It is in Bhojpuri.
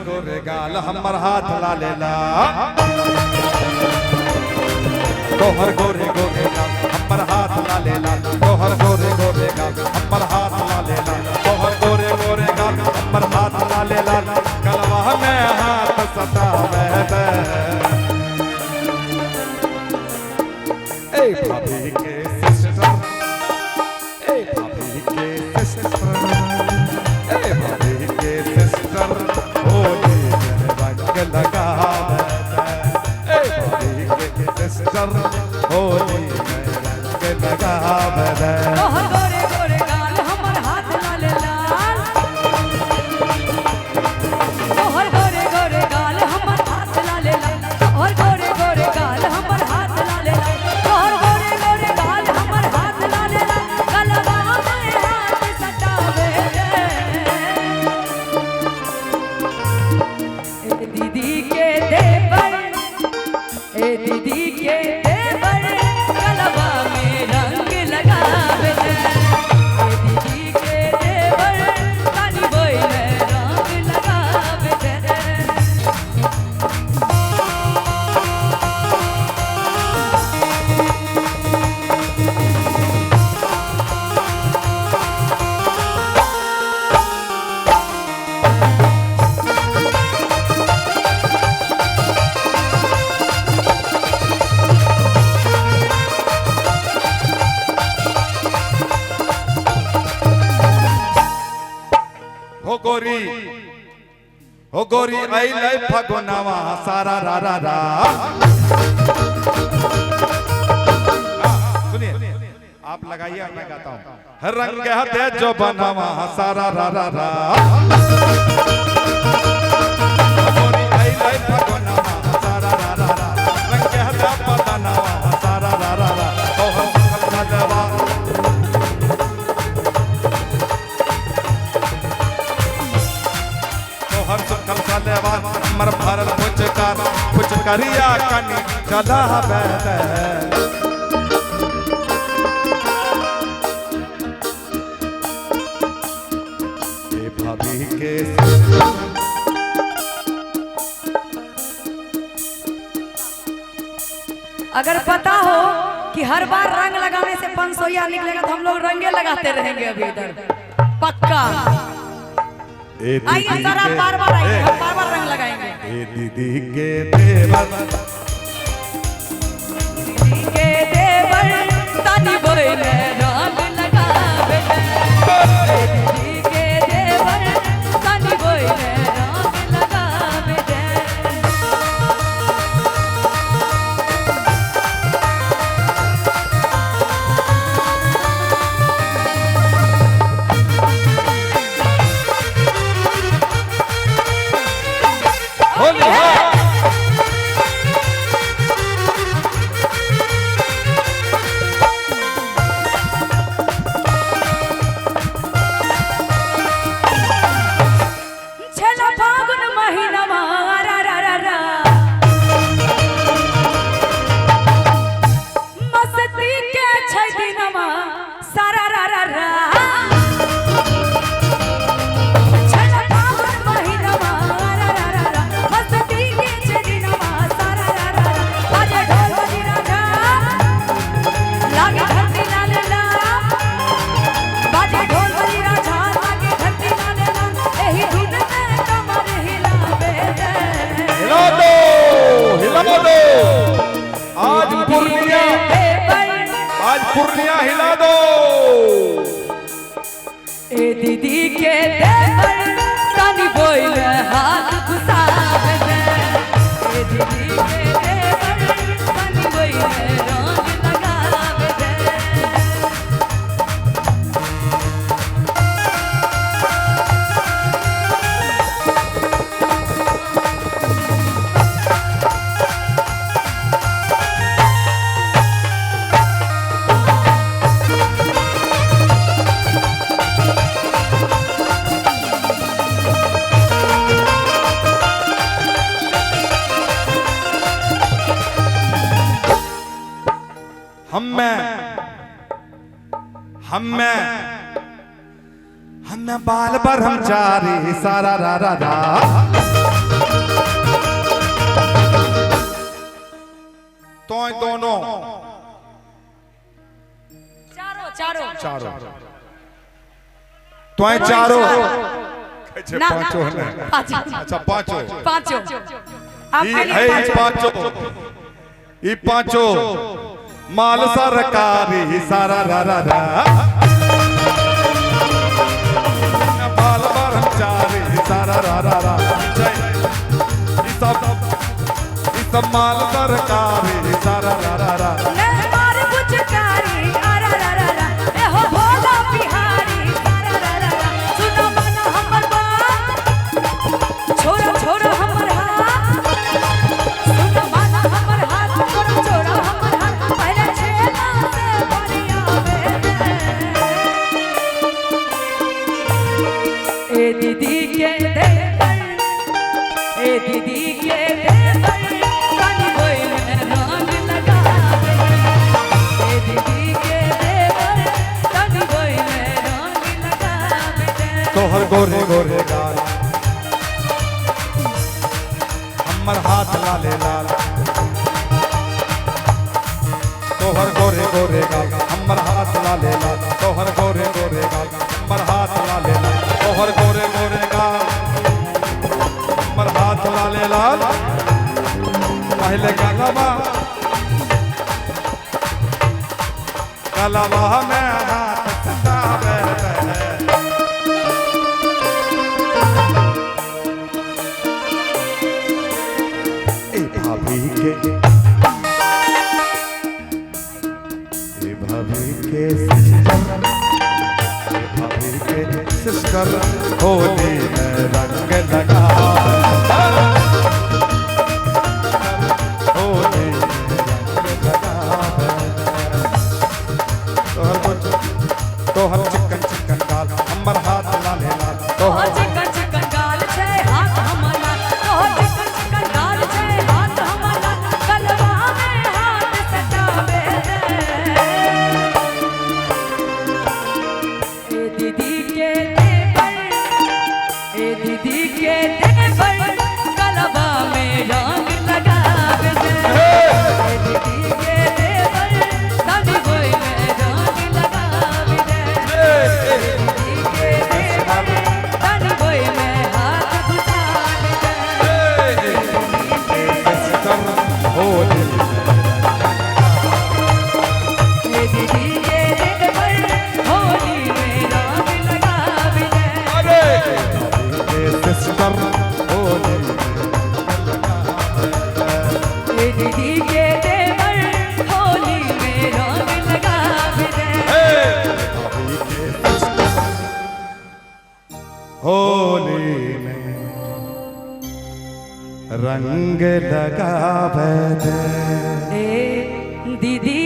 गोरे गाल हमर हाथ ला लेला तोहर गोरे गोरे गाल हमर हाथ ला लेला तोहर गोरे गोरे गाल हमर हाथ ला लेला तोहर गोरे गोरे गाल हमर हाथ ला लेला गलवा में हाथ सतावे दे ए भाभी के सिस्टर ए भाभी के सिस्टर ए भाभी के सिस्टर होली में रंग लगावे दे ए भाभी के सिस्टर होली में रंग लगावे दे तोहर गोरे गोरे गाल हमर हाथ लाल लाल तोहर गोरे गोरे गाल हमर हाथ लाल लाल तोहर गोरे गोरे गाल हमर हाथ लाल लाल तोहर गोरे गोरे गाल हमर हाथ लाल लाल गलवा में हाथ सटावे दे ए दीदी के देवर ए दीदी के देवर गलवा में रंग लगावे दे ए दीदी के देवर कानी बोइले रंग लगावे दे हो गोरी आई लाई फगुनवा सारा रा रा रा सुनिए आप लगाइए मैं गाता हूँ रंग हते जो बनवा सारा रा रा रा गोरी आई लाई फगुनवा सारा रा रा रा रंग हते बनवा सारा रा रा रा तो हम खलवा हमर भरल पुचकारिया कनी चला बैठे भाभी के अगर पता हो कि हर बार रंग लगाने से 500 निकलेगा तो हम लोग रंगे लगाते रहेंगे अभी इधर पक्का आइए जरा बार बार आइए हम बार बार रंग लगाएंगे ए दीदी के देवर तानी बोइले रंग लगावे दे दीदी के देवर तानी बोइले रंग लगावे दे होली है छेला फागुन महीनामा रा रा रा रा मस्ती के छै दिनमा सारा रा रा रा छेला फागुन महीनामा रा रा रा रा मस्ती के छै दिनमा सारा रा रा रा आज ढोल बजी राजा लागे धरती लाल ला बाजे ढोल बजी राजा लागे धरती लाल ला एही धुन में कमर हिलावे दे हिला दो आज पूर्णिया हिला दो ए दीदी के देवर कानी बोइले हाथ घुसावे दे ए दीदी के देवर कानी बोइले रंग लगावे दे हमें बाल ब्रह्मचारी सारा रा रा रा तो दोनों चारों चारों चारों तो चारों अच्छा ना, पांचों ना, है पांचों। अच्छा पांचों पांचों आप ये खाली है पांचों पांचों ये पांचों माल सरकारी सारा रा रा रा बाल ब्रह्मचारी सारा रा रा रा ये सब माल सरकारी सारा रा रा रा नरमार पुचकारी आरा रा रा रा ए हो भोला बिहारी सारा रा रा रा सुनो मना हमर बात छोरा छोरा हमर हाथ सुनो मना हमर हाथ छोरा छोरा हमर हाथ पहले छेला से बढ़िया ए दीदी के देवर ए दीदी के देवर कानी कोई में रंग लगा ए दीदी के देवर कानी कोई में रंग लगा तोहर गोरे गोरे गाल हमर हाथ लाले लाल तोहर गोरे गोरे गाल हमर हाथ लाले लाल तोहर गोरे गोरे गाल हमर हाथ लाले लाल तोहर गोरे गोरे गाल हमर हाथ लाले लाल पहले गलबा गलबा में हाथ सतावे भाभी के सिस्टर होली में रंग लगा होली में रंग लगा तोहर चिकन चिकन गाल हमर हाथ लाले लाल तोहर चिकन चिकन गाल छे हाथ हमला तोहर चिकन चिकन गाल छे हाथ हमला गलवा में हाथ सटावे ए दीदी के देवर ए दीदी के देवर गलवा में रंग लगावे ए दीदी के देवर तनी कोई में रंग लगावे दीदी के देवर तनी कोई में हाथ घुसावे सिस्टर होली ए दीदी के देवर होली में रंग लगावे सिस्टर होली ए दीदी के देवर होली में रंग लगावे होली में रंग लगावे ए दीदी